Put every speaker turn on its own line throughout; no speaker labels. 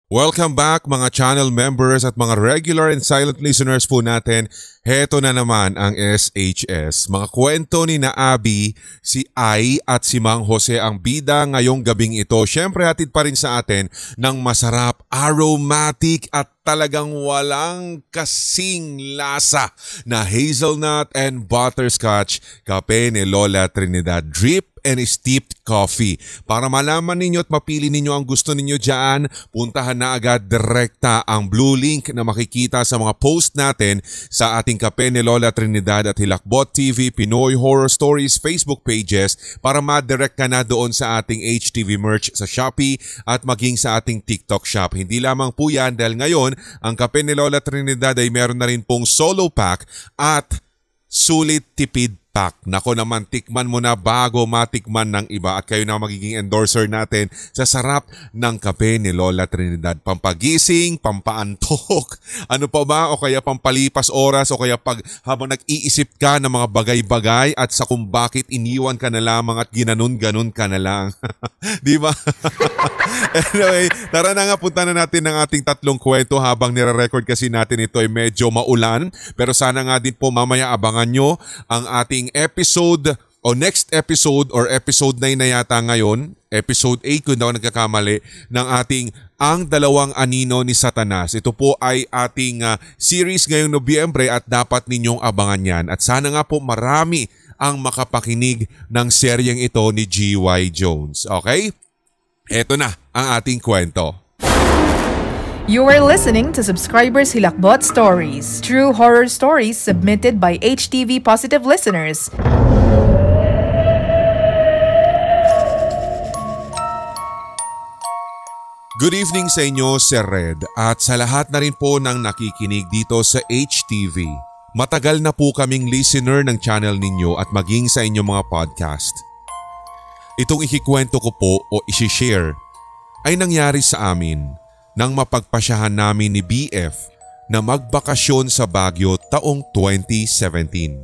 Welcome back mga channel members at mga regular and silent listeners po natin. Heto na naman ang SHS. Mga kwento ni na Abby, si Ai at si Mang Jose ang bida ngayong gabing ito. Siyempre hatid pa rin sa atin ng masarap, aromatic at talagang walang kasing lasa na hazelnut and butterscotch kape ni Lola Trinidad Drip and steeped coffee. Para malaman ninyo at mapili ninyo ang gusto ninyo dyan, puntahan na agad direkta ang blue link na makikita sa mga post natin sa ating Kape ni Lola Trinidad at Hilakbot TV, Pinoy Horror Stories Facebook pages para ma-direct ka na doon sa ating HTV merch sa Shopee at maging sa ating TikTok shop. Hindi lamang po yan dahil ngayon ang Kape ni Lola Trinidad ay meron na rin pong solo pack at sulit tipid pack. Nako naman, tikman mo na bago matikman ng iba at kayo na magiging endorser natin sa sarap ng kape ni Lola Trinidad. Pampagising, pampaantok, ano pa ba o kaya pampalipas oras o kaya pag habang nag-iisip ka ng mga bagay-bagay at sa kung bakit iniwan ka na lamang at ginanon-ganon ka na lang. Di ba? Anyway, tara na nga, punta na natin ng ating tatlong kwento habang nire-record kasi natin ito ay medyo maulan. Pero sana nga din po mamaya abangan nyo ang ating episode o next episode or episode 9 na yata ngayon, episode 8 kung daw nagkakamali, ng ating Ang Dalawang Anino ni Satanas. Ito po ay ating series ngayong Nobyembre at dapat ninyong abangan yan. At sana nga po marami ang makapakinig ng seryeng ito ni G.Y. Jones. Okay? Ito na ang ating kwento.
You are listening to Subscribers Hilakbot Stories, true horror stories submitted by HTV Positive listeners.
Good evening sa inyo, Sir Red, at sa lahat na rin po ng nakikinig dito sa HTV. Matagal na po kaming listener ng channel ninyo at maging sa inyong mga podcast. Itong ikikwento ko po o isishare ay nangyari sa amin nang mapagpasyahan namin ni BF na magbakasyon sa Baguio taong 2017.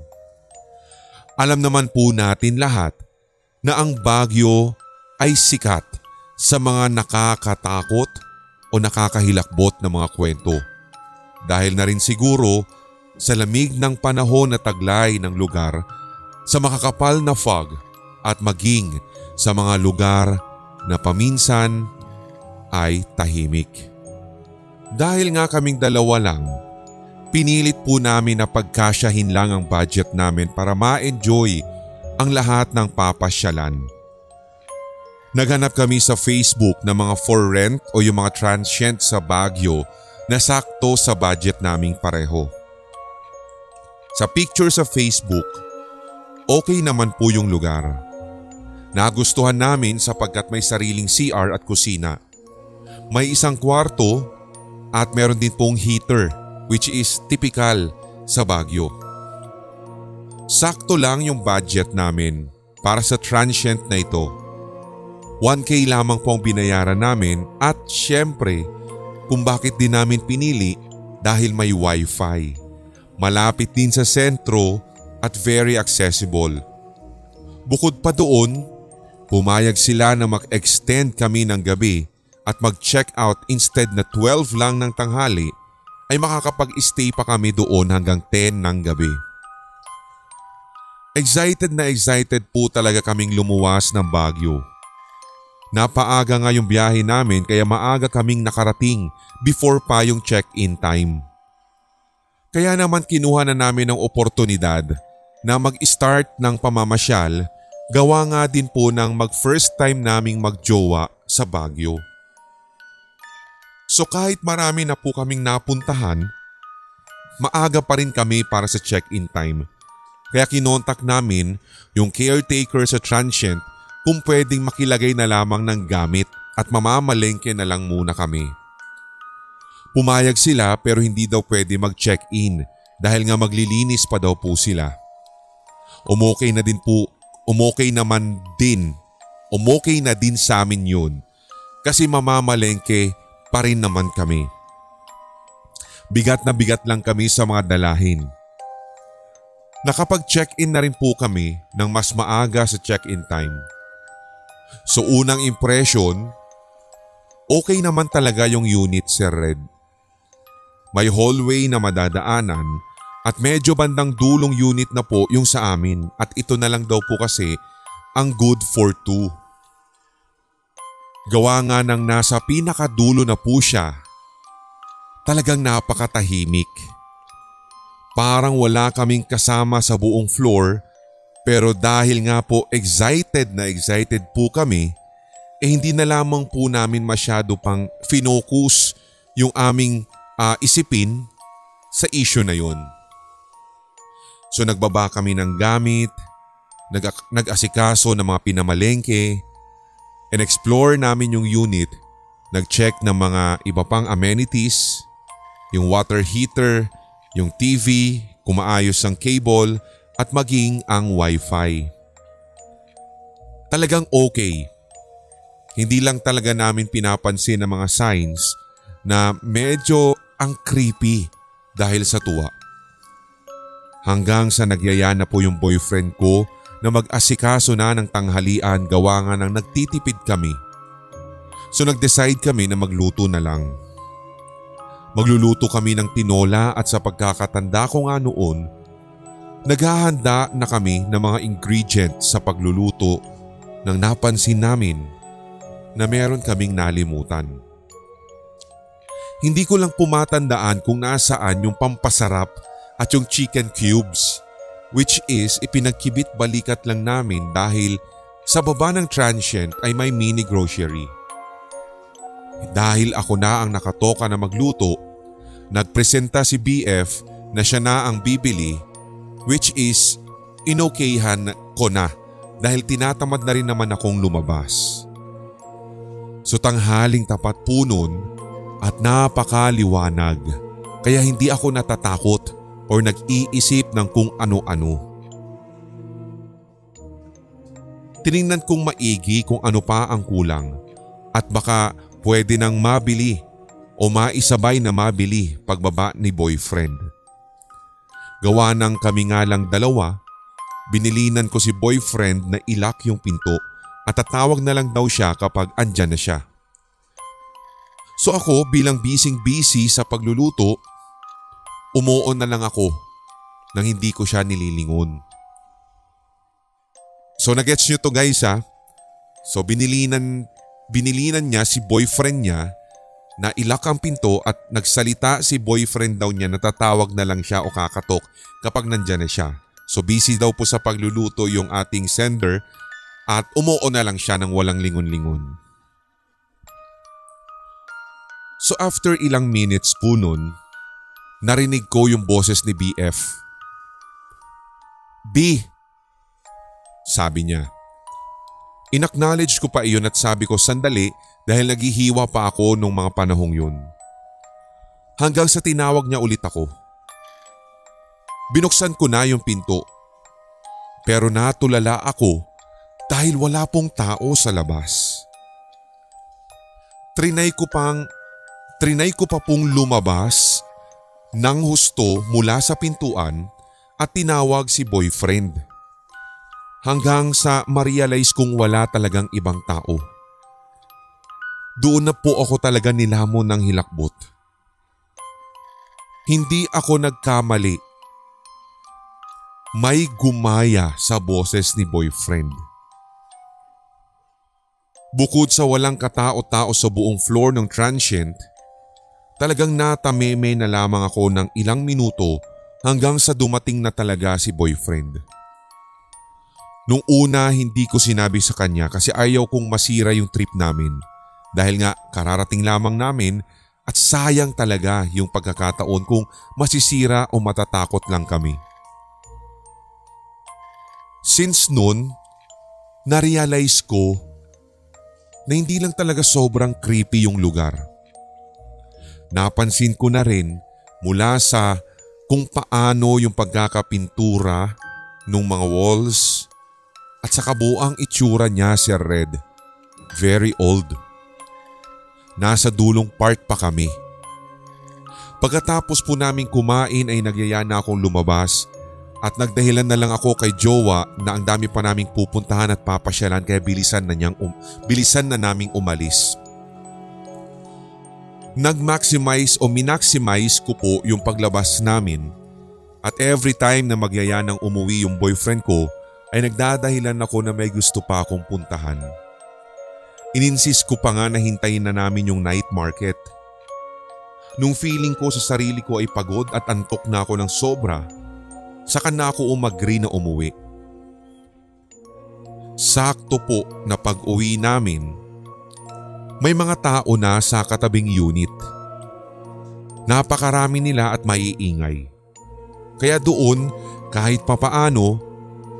Alam naman po natin lahat na ang Baguio ay sikat sa mga nakakatakot o nakakahilakbot na mga kwento. Dahil na rin siguro sa lamig ng panahon na taglay ng lugar, sa makakapal na fog at maging sa mga lugar na paminsan ay tahimik. Dahil nga kaming dalawa lang, pinilit po namin na pagkasyahin lang ang budget namin para ma-enjoy ang lahat ng papasyalan. Naghanap kami sa Facebook ng mga for rent o yung mga transient sa Baguio na sakto sa budget naming pareho. Sa picture sa Facebook, okay naman po yung lugar. Nagustuhan namin sapagkat may sariling CR at kusina. May isang kwarto at meron din pong heater which is typical sa Baguio. Sakto lang yung budget namin para sa transient na ito. 1K lamang po ang binayaran namin at syempre kung bakit din namin pinili dahil may wifi. Malapit din sa sentro at very accessible. Bukod pa doon, pumayag sila na mag-extend kami ng gabi at mag-check out instead na 12 lang ng tanghali ay makakapag-stay pa kami doon hanggang 10 ng gabi. Excited na excited po talaga kaming lumuwas ng Baguio. Napaaga nga yung biyahe namin kaya maaga kaming nakarating before pa yung check-in time. Kaya naman kinuha na namin ng oportunidad na mag-start ng pamamasyal, gawa nga din po ng mag-first time naming magjowa sa Baguio. So kahit marami na po kaming napuntahan, maaga pa rin kami para sa check-in time. Kaya kinontak namin yung caretaker sa transient kung pwedeng makilagay na lamang ng gamit at mamamalengke na lang muna kami. Pumayag sila pero hindi daw pwede mag-check-in dahil nga maglilinis pa daw po sila. Umokay na din sa amin yun kasi mamamalengke pa rin naman kami. Bigat na bigat lang kami sa mga dalahin. Nakapag-check-in na rin po kami ng mas maaga sa check-in time. So unang impression, Okay naman talaga yung unit, Sir Red. May hallway na madadaanan at medyo bandang dulong unit na po yung sa amin at ito na lang daw po kasi ang good for two. Gawa nga ng nasa pinakadulo na po siya. Talagang napakatahimik. Parang wala kaming kasama sa buong floor pero dahil nga po excited po kami, hindi na lamang po namin masyado pang finokus yung aming isipin sa issue na yun. So nagbaba kami ng gamit, nag-asikaso ng mga pinamalengke, in-explore namin yung unit, nag-check ng mga iba pang amenities, yung water heater, yung TV, kumaayos ang cable at maging ang wifi. Talagang okay. Hindi lang talaga namin pinapansin ang mga signs na medyo ang creepy dahil sa tuwa. Hanggang sa nagyaya na po yung boyfriend ko na mag-asikaso na ng tanghalian gawa nga ng nagtitipid kami. So nag-decide kami na magluto na lang. Magluluto kami ng tinola at sa pagkakatanda ko nga noon, naghahanda na kami ng mga ingredients sa pagluluto nang napansin namin na meron kaming nalimutan. Hindi ko lang pumatandaan kung nasaan yung pampasarap at yung chicken cubes, which is ipinagkibit balikat lang namin dahil sa baba ng transient ay may mini grocery. Dahil ako na ang nakatoka na magluto, nagpresenta si BF na siya na ang bibili, which is inokayhan ko na dahil tinatamad na rin naman akong lumabas. So tanghaling tapat po nun at napakaliwanag kaya hindi ako natatakot or nag-iisip ng kung ano-ano. Tiningnan kong maigi kung ano pa ang kulang at baka pwede nang mabili o maisabay na mabili pagbaba ni boyfriend. Gawa ng kami nga lang dalawa, binilinan ko si boyfriend na ilock yung pinto at tatawag na lang daw siya kapag andyan na siya. So ako bilang busy sa pagluluto, umuon na lang ako nang hindi ko siya nililingon. So nagets nyo to guys ha? So binilinan niya si boyfriend niya na ilock ang pinto at nagsalita si boyfriend daw niya na tatawag na lang siya o kakatok kapag nandyan na siya. So busy daw po sa pagluluto yung ating sender at umuo na lang siya ng walang lingon-lingon. So after ilang minutes po nun, narinig ko yung boses ni BF. B, sabi niya. Inacknowledge ko pa iyon at sabi ko sandali dahil naghihiwa pa ako nung mga panahong yun. Hanggang sa tinawag niya ulit ako. Binuksan ko na yung pinto. Pero natulala ako dahil wala pong tao sa labas. Trinay ko pa pong lumabas ng husto mula sa pintuan at tinawag si boyfriend. Hanggang sa ma-realize kong wala talagang ibang tao. Doon na po ako talaga nilamon ng hilakbot. Hindi ako nagkamali. May gumaya sa boses ni boyfriend. Bukod sa walang katao-tao sa buong floor ng transient, talagang natameme na lamang ako ng ilang minuto hanggang sa dumating na talaga si boyfriend. Nung una hindi ko sinabi sa kanya kasi ayaw kong masira yung trip namin dahil nga kararating lamang namin at sayang talaga yung pagkakataon kung masisira o matatakot lang kami. Since noon, na-realize ko na hindi lang talaga sobrang creepy yung lugar. Napansin ko na rin mula sa kung paano yung pagkakapintura ng mga walls at sa kabuang itsura niya, Sir Red. Very old. Nasa dulong part pa kami. Pagkatapos po namin kumain ay nagyaya na akong lumabas at nagdahilan na lang ako kay jowa na ang dami pa naming pupuntahan at papasyalan kaya bilisan na naming umalis. Nag-maximize o minaximize ko po yung paglabas namin at every time na magyaya ng umuwi yung boyfriend ko ay nagdadahilan ako na may gusto pa akong puntahan. Ininsist ko pa nga na hintayin na namin yung night market. Nung feeling ko sa sarili ko ay pagod at antok na ako ng sobra, saka na ako umagri na umuwi. Sakto po na pag-uwi namin, may mga tao na sa katabing unit. Napakarami nila at maiingay. Kaya doon, kahit papaano,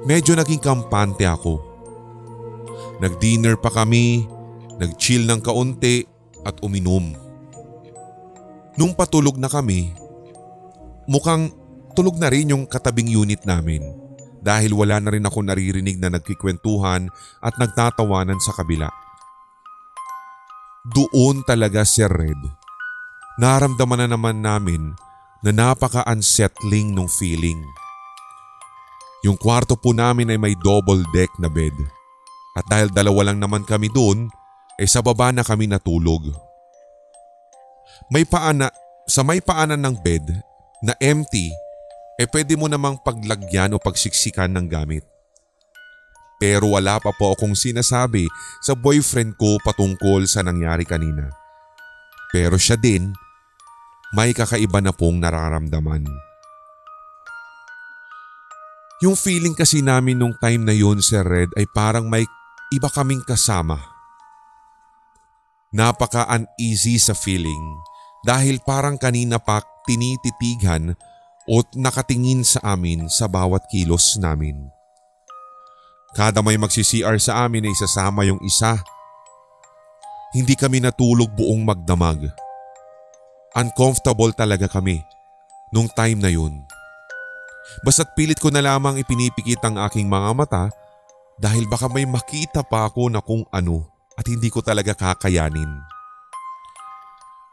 medyo naging kampante ako. Nag-dinner pa kami, nag-chill ng kaunti at uminom. Nung patulog na kami, mukhang tulog na rin yung katabing unit namin dahil wala na rin ako naririnig na nagkikwentuhan at nagtatawanan sa kabila. Doon talaga, Sir Red, naramdaman na naman namin na napaka-unsettling nung feeling. Yung kwarto po namin ay may double deck na bed at dahil dalawa lang naman kami doon, sa baba na kami natulog. Sa may paanan ng bed na empty, pwede mo namang paglagyan o pagsiksikan ng gamit. Pero wala pa po akong sinasabi sa boyfriend ko patungkol sa nangyari kanina. Pero siya din, may kakaiba na pong nararamdaman. Yung feeling kasi namin nung time na yun, Sir Red, ay parang may iba kaming kasama. Napaka-uneasy sa feeling dahil parang kanina pa tinititigan o nakatingin sa amin sa bawat kilos namin. Kada may magsi-CR sa amin ay isasama yung isa. Hindi kami natulog buong magdamag. Uncomfortable talaga kami nung time na yun. Basta't pilit ko na lamang ipinipikit ang aking mga mata dahil baka may makita pa ako na kung ano at hindi ko talaga kakayanin.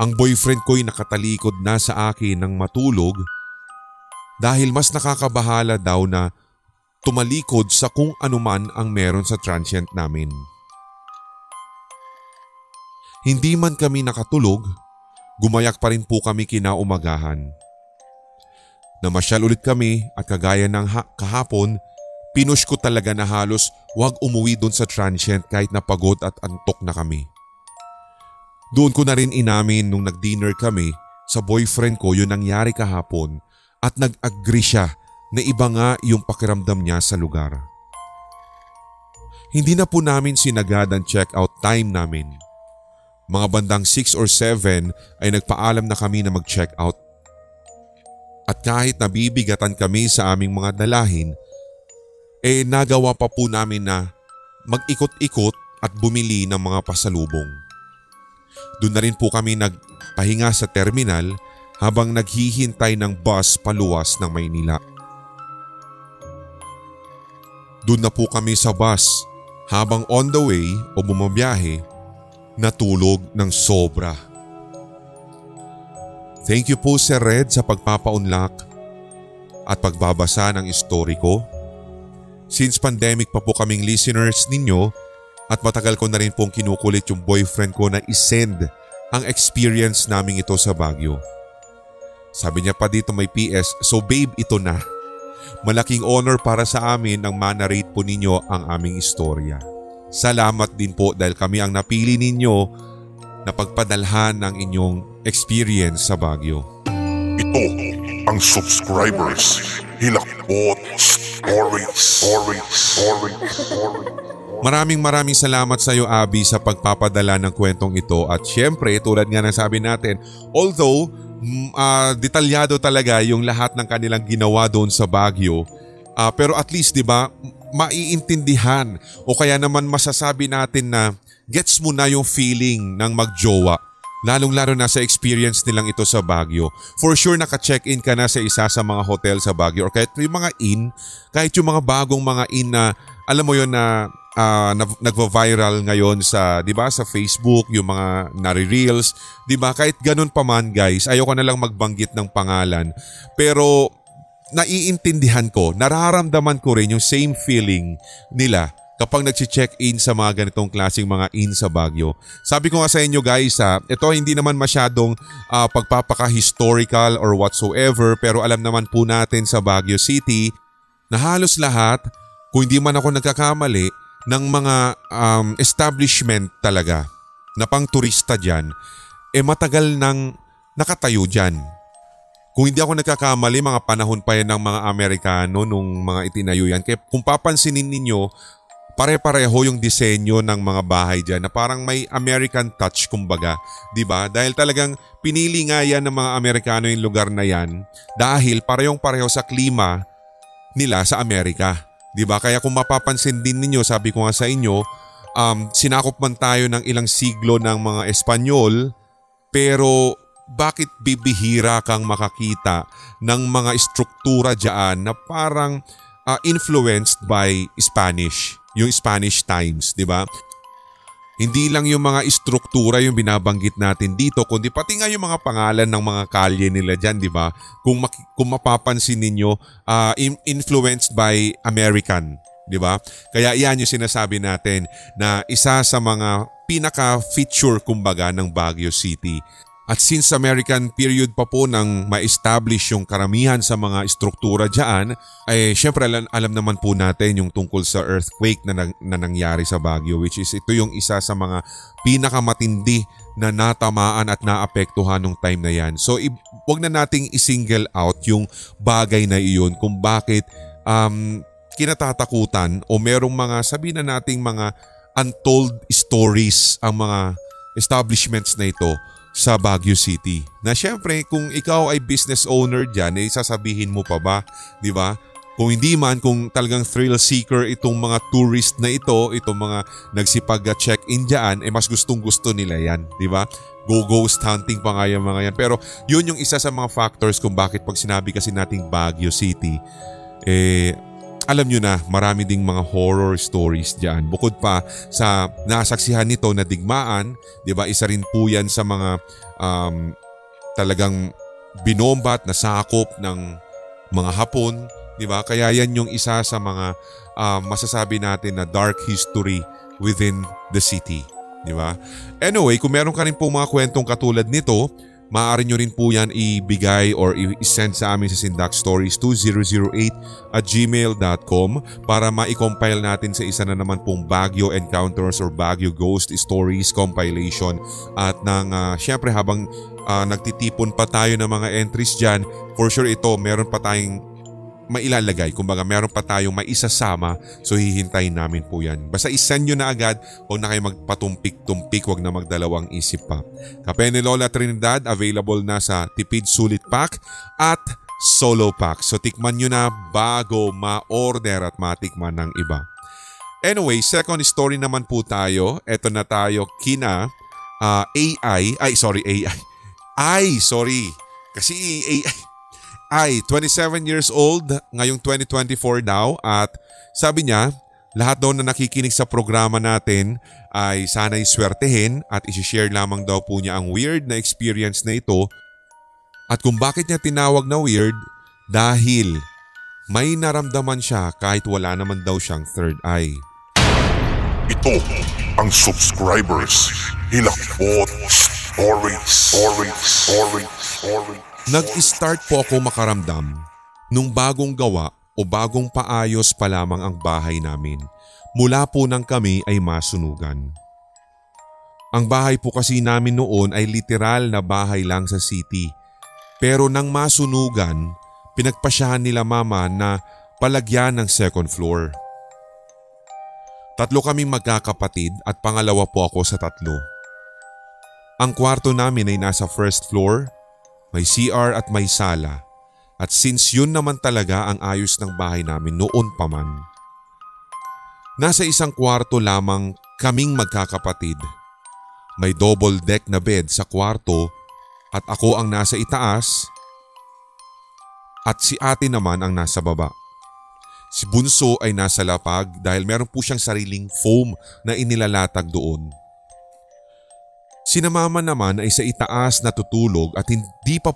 Ang boyfriend ko'y nakatalikod na sa akin ng matulog dahil mas nakakabahala daw na tumalikod sa kung anuman ang meron sa transient namin. Hindi man kami nakatulog, gumayak pa rin po kami kinaumagahan. Namasyal ulit kami at kagaya ng kahapon, pinush ko talaga na halos wag umuwi doon sa transient kahit napagod at antok na kami. Doon ko na rin inamin nung nag-dinner kami sa boyfriend ko yung nangyari kahapon at nag-agree siya na iba nga yung pakiramdam niya sa lugar. Hindi na po namin sinagad ang check-out time namin. Mga bandang 6 or 7 ay nagpaalam na kami na mag-check-out. At kahit nabibigatan kami sa aming mga dalahin, nagawa pa po namin na mag-ikot-ikot at bumili ng mga pasalubong. Doon na rin po kami nagpahinga sa terminal habang naghihintay ng bus paluwas ng Maynila. Doon na po kami sa bus habang on the way o bumabiyahe, natulog ng sobra. Thank you po, Sir Red, sa pagpapaunlak at pagbabasa ng story ko. Since pandemic pa po kaming listeners ninyo at matagal ko na rin pong kinukulit yung boyfriend ko na isend ang experience naming ito sa Baguio. Sabi niya pa dito may PS, so babe, ito na. Malaking honor para sa amin ang manarrate po ninyo ang aming istorya. Salamat din po dahil kami ang napili ninyo na pagpadalhan ng inyong experience sa Baguio.
Ito ang subscribers Hilakbot Stories.
Maraming salamat sa iyo, Abby, sa pagpapadala ng kwentong ito at syempre tulad nga ng sabi natin, although detalyado talaga yung lahat ng kanilang ginawa doon sa Baguio, pero at least 'di ba maiintindihan o kaya naman masasabi natin na gets mo na yung feeling ng magjowa. Lalong-lalo na sa experience nilang ito sa Baguio. For sure naka-check-in ka na sa isa sa mga hotel sa Baguio or kahit yung mga inn, kahit yung mga bagong mga inn na alam mo yon na nagva-viral ngayon sa, 'di ba, sa Facebook, yung mga nare-reels, 'di ba? Kahit ganun pa man, guys, ayoko na lang magbanggit ng pangalan. Pero naiintindihan ko, nararamdaman ko rin yung same feeling nila kapag nag-check-in sa mga ganitong klaseng mga inn sa Baguio. Sabi ko nga sa inyo guys, ito hindi naman masyadong pagpapaka-historical or whatsoever, pero alam naman po natin sa Baguio City na halos lahat, kung hindi man ako nagkakamali, ng mga establishment talaga na pang turista dyan, matagal nang nakatayo dyan. Kung hindi ako nagkakamali, mga panahon pa yan ng mga Amerikano nung mga itinayo yan. Kaya kung papansinin ninyo, pare-pareho yung disenyo ng mga bahay dyan na parang may American touch kumbaga. Diba? Dahil talagang pinili nga yan ng mga Amerikano yung lugar na yan dahil parehong-pareho sa klima nila sa Amerika. Diba? Kaya kung mapapansin din ninyo, sabi ko nga sa inyo, sinakop man tayo ng ilang siglo ng mga Espanyol, pero bakit bibihira kang makakita ng mga struktura dyan na parang influenced by Spanish? Yung Spanish times, di ba? Hindi lang yung mga istruktura yung binabanggit natin dito, kundi pati nga yung mga pangalan ng mga kalye nila dyan, di ba? Kung mapapansin ninyo, influenced by American, di ba? Kaya yan yung sinasabi natin na isa sa mga pinaka-feature kumbaga ng Baguio City. At since American period pa po nang ma-establish yung karamihan sa mga istruktura dyan, ay syempre alam naman po natin yung tungkol sa earthquake na nangyari sa Baguio, which is ito yung isa sa mga pinakamatindi na natamaan at naapektuhan nung time na yan. So wag na nating i-single out yung bagay na iyon kung bakit kinatatakutan o merong mga sabihin na nating mga untold stories ang mga establishments na ito sa Baguio City. Na syempre kung ikaw ay business owner dyan, sasabihin mo pa ba? Di ba? Kung hindi man, kung talagang thrill seeker itong mga tourist na ito, itong mga nagsipag-check-in dyan, mas gustong gusto nila yan. Di ba? Go ghost hunting pa nga yung mga yan. Pero yun yung isa sa mga factors kung bakit pag sinabi kasi nating Baguio City, alam nyo na, marami ding mga horror stories dyan. Bukod pa sa nasaksihan nito na digmaan, di ba, isa rin po yan sa mga talagang binomba at nasakop ng mga Hapon, di ba? Kaya yan yung isa sa mga masasabi natin na dark history within the city, di ba? Anyway, kung meron ka rin po mga kwentong katulad nito, maaari nyo rin po yan ibigay or i-send sa amin sa sindakstories2008@gmail.com para ma-compile natin sa isa na naman pong Baguio Encounters or Baguio Ghost Stories compilation. At syempre habang nagtitipon pa tayo ng mga entries dyan, for sure ito meron pa tayong mailalagay. Kumbaga meron pa tayong maisasama, so hihintayin namin po yan. Basta isend nyo na agad, huwag na kayo magpatumpik-tumpik, huwag na magdalawang isip pa. Kape ni Lola Trinidad available na sa Tipid Sulit Pack at Solo Pack. So tikman nyo na bago ma-order at matikman ng iba. Anyway, second story naman po tayo. Eto na tayo kina AI. Kasi AI 27 years old, ngayong 2024 daw, at sabi niya, lahat daw na nakikinig sa programa natin ay sana'y swertehin at isi-share lamang daw po niya ang weird na experience na ito. At kung bakit niya tinawag na weird, dahil may naramdaman siya kahit wala naman daw siyang third eye.
Ito ang subscribers Hilakbot Stories.
Nag-start po ako makaramdam nung bagong gawa o bagong paayos pa lamang ang bahay namin mula po nang kami ay masunugan. Ang bahay po kasi namin noon ay literal na bahay lang sa city, pero nang masunugan, pinagpasyahan nila mama na palagyan ng second floor. Tatlo kaming magkakapatid at pangalawa po ako sa tatlo. Ang kwarto namin ay nasa first floor. May CR at may sala, at since yun naman talaga ang ayos ng bahay namin noon pa man. Nasa isang kwarto lamang kaming magkakapatid. May double deck na bed sa kwarto at ako ang nasa itaas at si ate naman ang nasa baba. Si Bunso ay nasa lapag dahil meron po siyang sariling foam na inilalatag doon. Si mama naman ay sa itaas na tutulog at hindi pa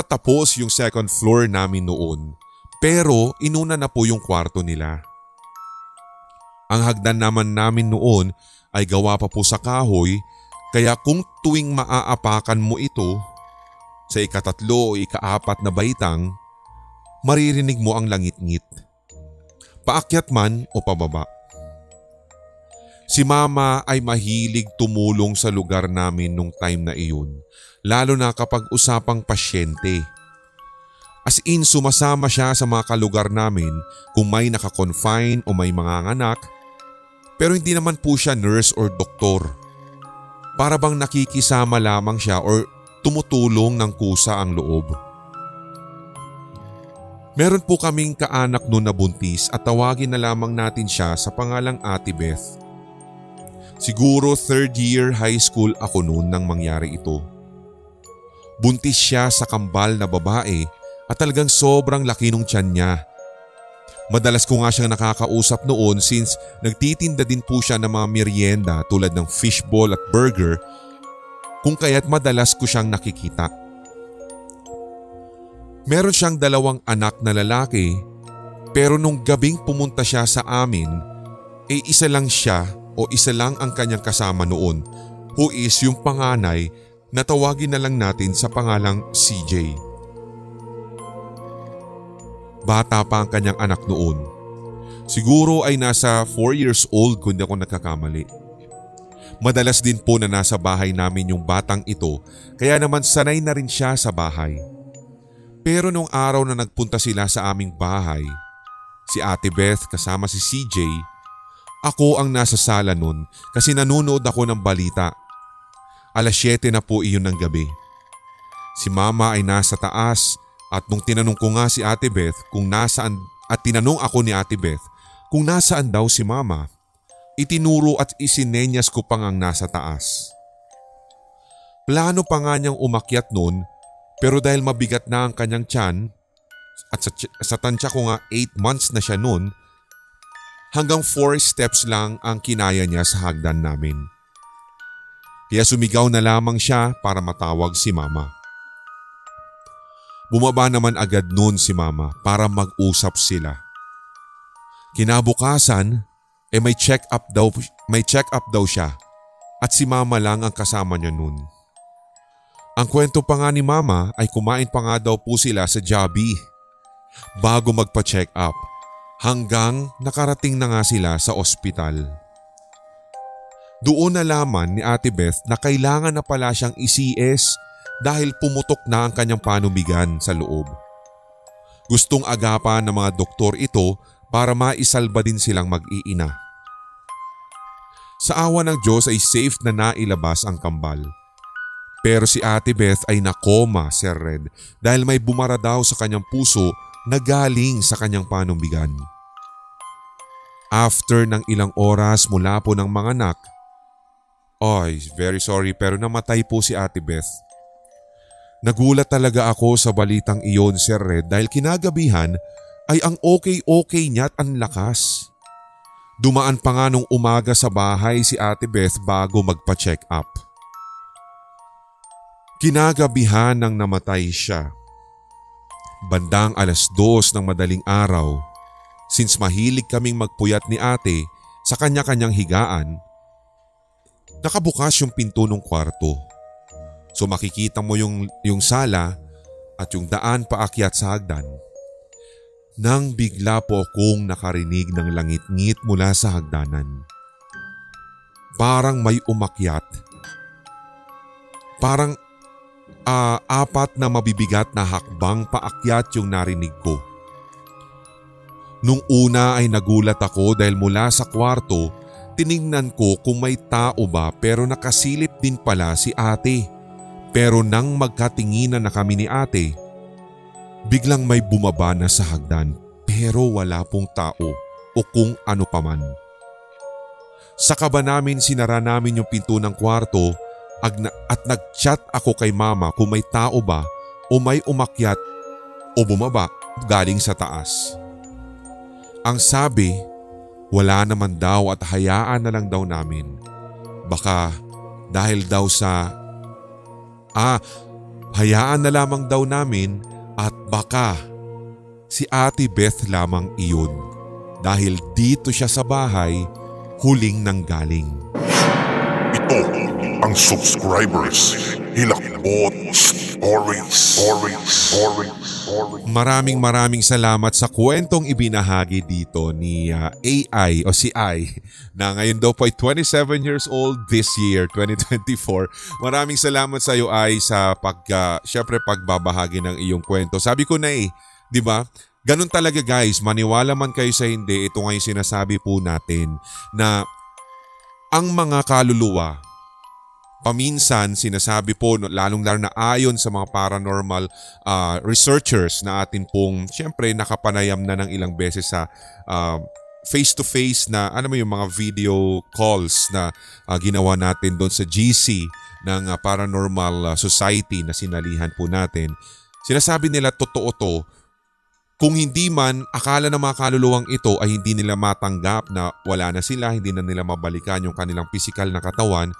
tapos yung second floor namin noon. Pero inuna na po yung kwarto nila. Ang hagdan naman namin noon ay gawa pa po sa kahoy, kaya kung tuwing maaapakan mo ito sa ikatatlo o ikaapat na baitang, maririnig mo ang langit-ngit, paakyat man o pababa. Si Mama ay mahilig tumulong sa lugar namin nung time na iyon, lalo na kapag usapang pasyente. As in, sumasama siya sa mga kalugar namin kung may nakakonfine o may mga anak, pero hindi naman po siya nurse or doktor. Para bang nakikisama lamang siya or tumutulong ng kusa ang loob. Meron po kaming kaanak noon na buntis at tawagin na lamang natin siya sa pangalang Ate Beth. Siguro 3rd year high school ako noon nang mangyari ito. Buntis siya sa kambal na babae at talagang sobrang laki nung tiyan niya. Madalas ko nga siyang nakakausap noon since nagtitinda din po siya ng mga merienda tulad ng fishball at burger, kung kaya't madalas ko siyang nakikita. Meron siyang 2 anak na lalaki, pero nung gabing pumunta siya sa amin, isa lang siya o isa lang ang kanyang kasama noon, who is yung panganay na tawagin na lang natin sa pangalang CJ. Bata pa ang kanyang anak noon. Siguro ay nasa 4 years old kung di ako nagkakamali. Madalas din po na nasa bahay namin yung batang ito, kaya naman sanay na rin siya sa bahay. Pero nung araw na nagpunta sila sa aming bahay, si Ate Beth kasama si CJ, ako ang nasa sala nun kasi nanonood ako ng balita. 7:00 na po iyon ng gabi. Si Mama ay nasa taas. At nung tinanong ko nga si Ate Beth kung nasaan at tinanong ako ni Ate Beth kung nasaan daw si Mama, itinuro at isinenyas ko pang ang nasa taas. Plano pa nga niyang umakyat noon, pero dahil mabigat na ang kanyang tiyan at sa tansya ko nga 8 months na siya noon, hanggang 4 steps lang ang kinaya niya sa hagdan namin. Kaya sumigaw na lamang siya para matawag si Mama. Bumaba naman agad noon si Mama para mag-usap sila. Kinabukasan, may check-up daw siya at si Mama lang ang kasama niya noon. Ang kwento pa nga ni Mama ay kumain pa nga daw po sila sa Jollibee bago magpa-check up hanggang nakarating na nga sila sa ospital. Doon nalaman ni Ate Beth na kailangan na pala siyang i-CS dahil pumutok na ang kanyang panubigan sa loob. Gustong agapan ng mga doktor ito para maisalba din silang mag-iina. Sa awa ng Diyos ay safe na nailabas ang kambal. Pero si Ate Beth ay nakoma, Sir Red, dahil may bumara daw sa kanyang puso na galing sa kanyang panubigan. After ng ilang oras mula po ng mga anak, very sorry pero namatay po si Ate Beth. Nagulat talaga ako sa balitang iyon, Sir Red, dahil kinagabihan ay ang okay niya at ang lakas. Dumaan pa nga nung umaga sa bahay si Ate Beth bago magpa-check up. Kinagabihan nang namatay siya. Bandang 2:00 ng madaling araw, since mahilig kaming magpuyat ni ate sa kanya-kanyang higaan, nakabukas yung pinto ng kwarto. So makikita mo yung sala at yung daan paakyat sa hagdan. Nang bigla po akong nakarinig ng langit-ngit mula sa hagdanan. Parang may umakyat. Parang 4 na mabibigat na hakbang paakyat yung narinig ko. Nung una ay nagulat ako dahil mula sa kwarto, tiningnan ko kung may tao ba pero nakasilip din pala si ate. Pero nang magkatinginan na kami ni ate, biglang may bumaba na sa hagdan pero wala pong tao o kung ano paman. Sa kaba namin sinara namin yung pinto ng kwarto at nag-chat ako kay Mama kung may tao ba o may umakyat o bumaba galing sa taas. Ang sabi, wala naman daw at hayaan na lang daw namin. Baka dahil daw sa hayaan na lamang daw namin at baka si Ate Beth lamang iyon. dahil dito siya sa bahay huling nanggaling.
Ito ang Subscribers Hilakbot Stories.
Maraming salamat sa kwentong ibinahagi dito ni AI o si I na ngayon daw po ay 27 years old this year, 2024. Maraming salamat sa iyo ay sa syempre pagbabahagi ng iyong kwento. Sabi ko na di ba? Ganun talaga guys, maniwala man kayo sa hindi, ito nga yung sinasabi po natin na ang mga kaluluwa, paminsan sinasabi po, lalong-lalo na ayon sa mga paranormal researchers na atin pong siyempre nakapanayam na ng ilang beses sa face-to-face na yung mga video calls na ginawa natin doon sa GC ng Paranormal Society na sinalihan po natin. Sinasabi nila totoo to. Kung hindi man, akala ng mga kaluluwang ito ay hindi nila matanggap na wala na sila, hindi na nila mabalikan yung kanilang pisikal na katawan,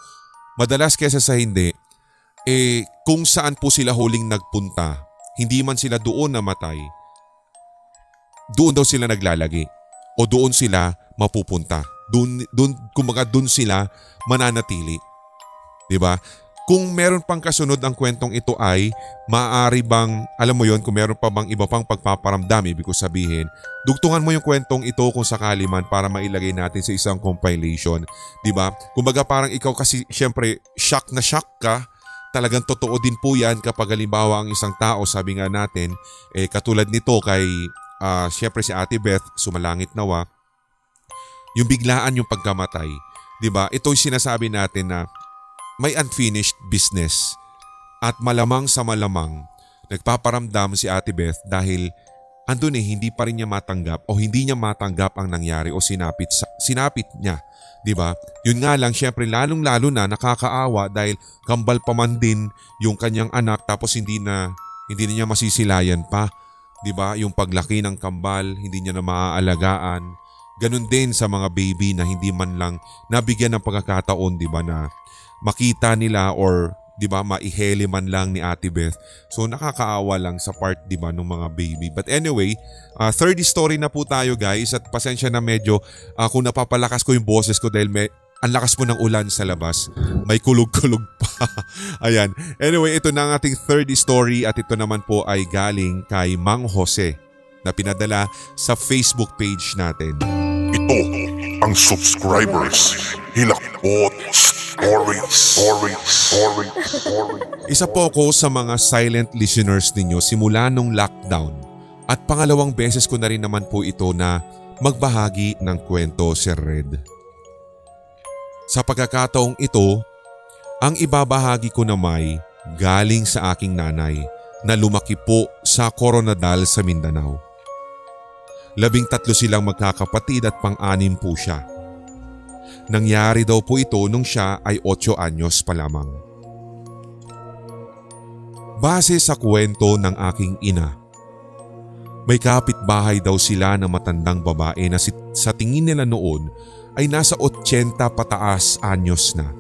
madalas kesa sa hindi, kung saan po sila huling nagpunta, hindi man sila doon namatay, doon daw sila naglalagi o doon sila mapupunta. Kumbaga doon sila mananatili. Diba? Kung meron pang kasunod ang kwentong ito ay maaari bang, alam mo yon, kung meron pa bang iba pang pagpaparamdam, ibig ko sabihin, dugtungan mo yung kwentong ito kung sakali man para mailagay natin sa isang compilation. Diba? Kumbaga parang ikaw kasi syempre shock na shock ka, talagang totoo din po yan kapag halimbawa ang isang tao, sabi nga natin, katulad nito kay syempre si Ate Beth, sumalangit nawa, yung biglaan yung pagkamatay. Diba? Ito yung sinasabi natin na may unfinished business at malamang sa malamang nagpaparamdam si Ate Beth dahil andun hindi pa rin niya matanggap o hindi niya matanggap ang nangyari o sinapit niya. Diba? Yun nga lang syempre lalong-lalo na nakakaawa dahil kambal pa man din yung kanyang anak tapos hindi na niya masisilayan pa. Diba? Yung paglaki ng kambal, hindi niya na maaalagaan. Ganun din sa mga baby na hindi man lang nabigyan ng pagkakataon, diba, na makita nila or 'di ba maiheli man lang ni Ate Beth. So nakakaawa lang sa part 'di ba ng mga baby. But anyway, third story na po tayo guys at pasensya na medyo kung napapalakas ko yung boses ko dahil ang lakas po ng ulan sa labas. May kulog-kulog pa. Ayan. Anyway, ito na ang ating third story at ito naman po ay galing kay Mang Jose na pinadala sa Facebook page natin.
Ito ang Subscribers Hilakbot Stories.
Isa po ako sa mga silent listeners ninyo simula nung lockdown at pangalawang beses ko na rin naman po ito na magbahagi ng kwento, Sir Red. Sa pagkakataong ito, ang ibabahagi ko na may galing sa aking nanay na lumaki po sa Coronadal sa Mindanao. 13 silang magkakapatid at pang-anim po siya. Nangyari daw po ito nung siya ay 8 anyos pa lamang. Base sa kwento ng aking ina, may kapitbahay daw sila na matandang babae na sa tingin nila noon ay nasa 80 pataas anyos na.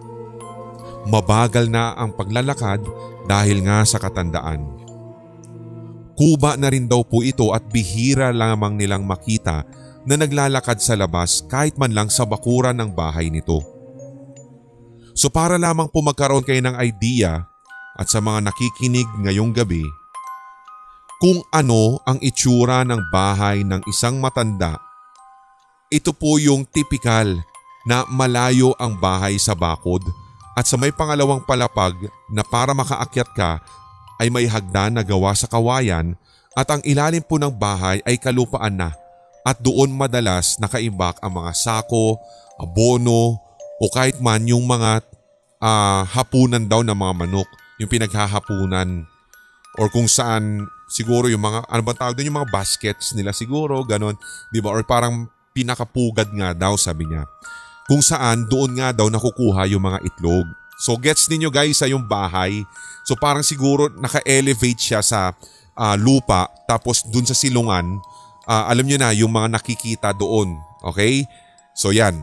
Mabagal na ang paglalakad dahil nga sa katandaan. Kuba na rin daw po ito at bihira lamang nilang makita na naglalakad sa labas kahit man lang sa bakuran ng bahay nito. So para lamang po magkaroon kayo ng idea at sa mga nakikinig ngayong gabi kung ano ang itsura ng bahay ng isang matanda, ito po yung typical na malayo ang bahay sa bakod at sa may pangalawang palapag na para makaakyat ka ay may hagdan na gawa sa kawayan at ang ilalim po ng bahay ay kalupaan na. At doon madalas nakaimbak ang mga sako, abono o kahit man yung mga hapunan daw ng mga manok. Yung pinaghahapunan or kung saan siguro yung mga, ano ba tawag doon, yung mga baskets nila siguro, ganon. Diba? Or parang pinakapugad nga daw sabi niya. Kung saan doon nga daw nakukuha yung mga itlog. So gets ninyo guys sa yung bahay. So parang siguro naka-elevate siya sa lupa tapos doon sa silungan. Alam nyo na yung mga nakikita doon. Okay? So yan.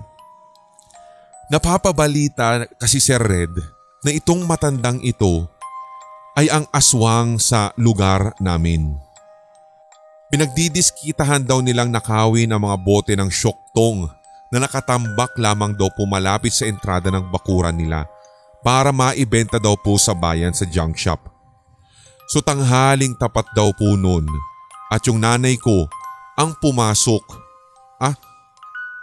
Napapabalita kasi Sir Red na itong matandang ito ay ang aswang sa lugar namin. Pinagdidiskitahan daw nilang nakawin ang mga bote ng syoktong na nakatambak lamang daw po malapit sa entrada ng bakuran nila para maibenta daw po sa bayan sa junk shop. So tanghaling tapat daw po nun at yung nanay ko ang pumasok.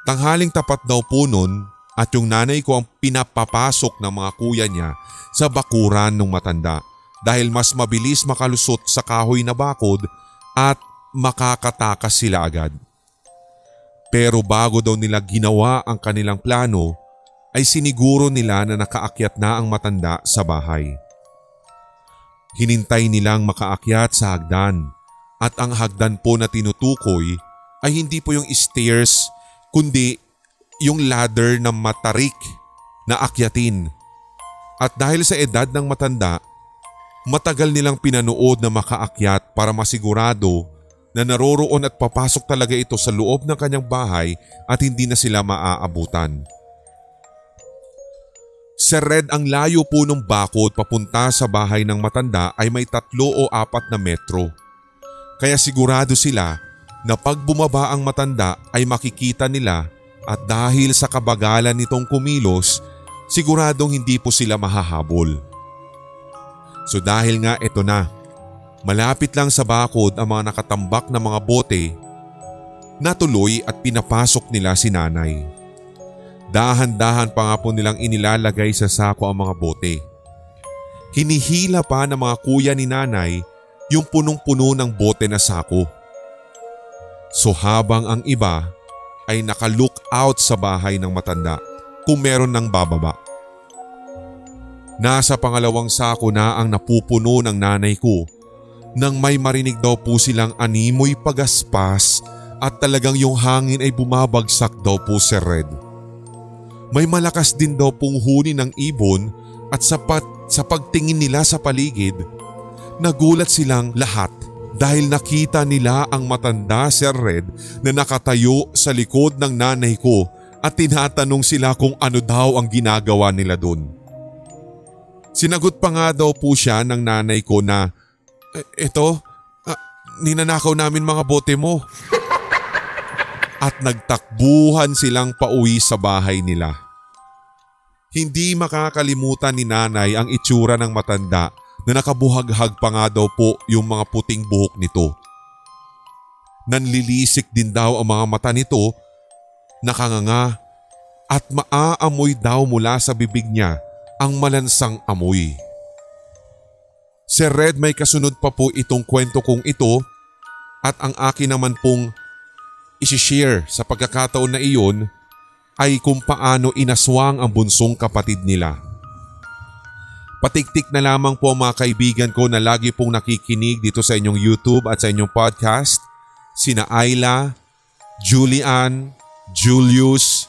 Tanghaling tapat daw po nun at yung nanay ko ang pinapapasok ng mga kuya niya sa bakuran ng matanda dahil mas mabilis makalusot sa kahoy na bakod at makakatakas sila agad. Pero bago daw nila ginawa ang kanilang plano ay siniguro nila na nakaakyat na ang matanda sa bahay. Hinintay nilang makaakyat sa hagdan at ang hagdan po na tinutukoy ay hindi po yung stairs kundi yung ladder na matarik na akyatin. At dahil sa edad ng matanda, matagal nilang pinanood na makaakyat para masigurado na naroroon at papasok talaga ito sa loob ng kanyang bahay at hindi na sila maaabutan. Sir Red, ang layo po ng bakod papunta sa bahay ng matanda ay may 3 o 4 na metro. Kaya sigurado sila na pag bumaba ang matanda ay makikita nila at dahil sa kabagalan nitong kumilos, siguradong hindi po sila mahahabol. So dahil nga ito na, malapit lang sa bakod ang mga nakatambak na mga bote, natuloy at pinapasok nila si nanay. Dahan-dahan pa nga po nilang inilalagay sa sako ang mga bote. Hinihila pa ng mga kuya ni nanay yung punong-puno ng bote na sako. So habang ang iba ay naka-look out sa bahay ng matanda kung meron ng bababa. Nasa pangalawang sako na ang napupuno ng nanay ko nang may marinig daw po silang animoy pagaspas at talagang yung hangin ay bumabagsak daw po Sir Red. May malakas din daw pong huni ng ibon at sa pagtingin nila sa paligid, nagulat silang lahat dahil nakita nila ang matanda Sir Red na nakatayo sa likod ng nanay ko at tinatanong sila kung ano daw ang ginagawa nila doon. Sinagot pa nga daw po siya ng nanay ko na, ninanakaw namin mga bote mo. At nagtakbuhan silang pauwi sa bahay nila. Hindi makakalimutan ni nanay ang itsura ng matanda na nakabuhaghag pa nga daw po yung mga puting buhok nito. Nanlilisik din daw ang mga mata nito, nakanganga at maaamoy daw mula sa bibig niya ang malansang amoy. Sir Red, may kasunod pa po itong kwento kong ito at ang akin naman pong isishare sa pagkakataon na iyon ay kung paano inaswang ang bunsong kapatid nila. Patiktik na lamang po mga kaibigan ko na lagi pong nakikinig dito sa inyong YouTube at sa inyong podcast, sina Ayla, Julian, Julius,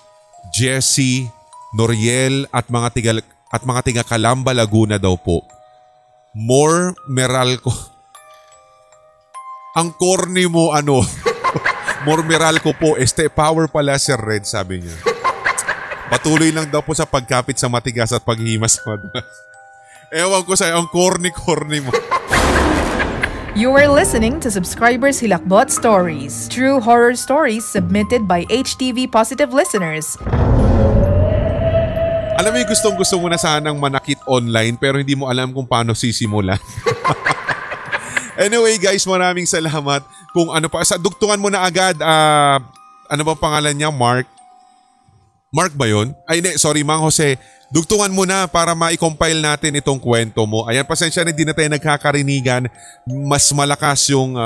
Jessie, Noriel at mga tiga Calamba, Laguna daw po. More Meralco. Ang corny mo ano? More Meralco po. Power pala Sir Red, sabi niya. Patuloy lang daw po sa pagkapit sa matigas at paghimas sa madulas. Ewan ko sa'yo, ang corny mo.
You are listening to Subscribers Hilakbot Stories, true horror stories submitted by HTV Positive listeners.
Alam mo yung gustong-gusto mo na sanang manakit online pero hindi mo alam kung paano sisimulan. Anyway guys, maraming salamat. Kung ano pa, dugtungan mo na agad, ano bang pangalan niya? Mark ba yun? Ay hindi, sorry Mang Jose. Dugtungan mo na para ma-compile natin itong kwento mo. Ayan, pasensya na hindi na tayo nagkakarinigan. Mas malakas yung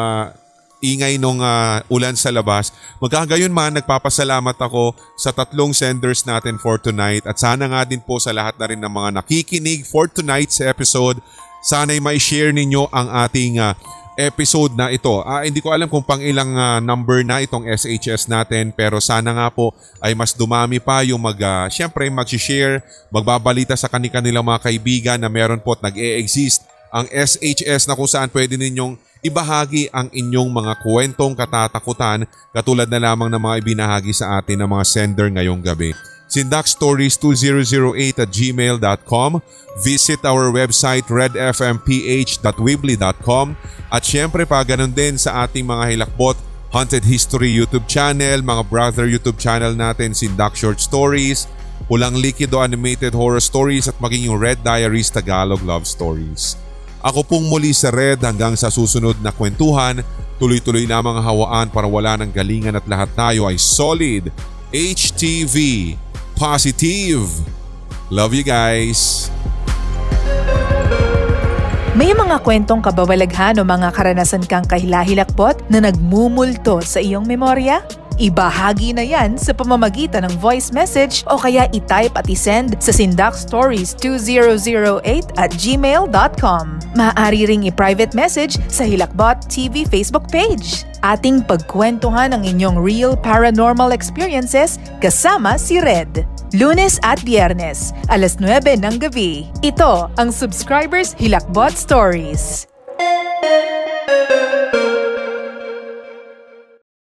ingay nung ulan sa labas. Magkagayon man, nagpapasalamat ako sa 3 senders natin for tonight. At sana nga din po sa lahat na rin ng mga nakikinig for tonight's episode. Sana'y ma-share ninyo ang ating episode na ito. Hindi ko alam kung pang ilang number na itong SHS natin pero sana nga po ay mas dumami pa yung syempre mag-share, magbabalita sa kanilang mga kaibigan na meron po at nag-e-exist ang SHS na kung saan pwede ninyong ibahagi ang inyong mga kwentong katatakutan katulad na lamang ng mga ibinahagi sa atin ng mga sender ngayong gabi. sindakstories2008@gmail.com. Visit our website redfmph.weebly.com. At syempre pa ganun din sa ating mga Hilakbot Haunted History YouTube channel, mga brother YouTube channel natin, Sindak Short Stories, Pulang Likido Animated Horror Stories at maging yung Red Diaries Tagalog Love Stories. Ako pong muli sa Red hanggang sa susunod na kwentuhan. Tuloy-tuloy na mga hawaan para wala ng galingan at lahat tayo ay solid. HTV Positive. Love you guys.
May mga kwentong kababalaghan o mga karanasan kang kahilahilakbot na nagmumulto sa iyong memorya? Ibahagi na yan sa pamamagitan ng voice message o kaya i-type at i-send sa sindakstories2008@gmail.com. Maaari ring i-private message sa Hilakbot TV Facebook page. Ating pagkwentuhan ang inyong real paranormal experiences kasama si Red. Lunes at Biyernes, 9:00 ng gabi. Ito ang Subscribers Hilakbot Stories.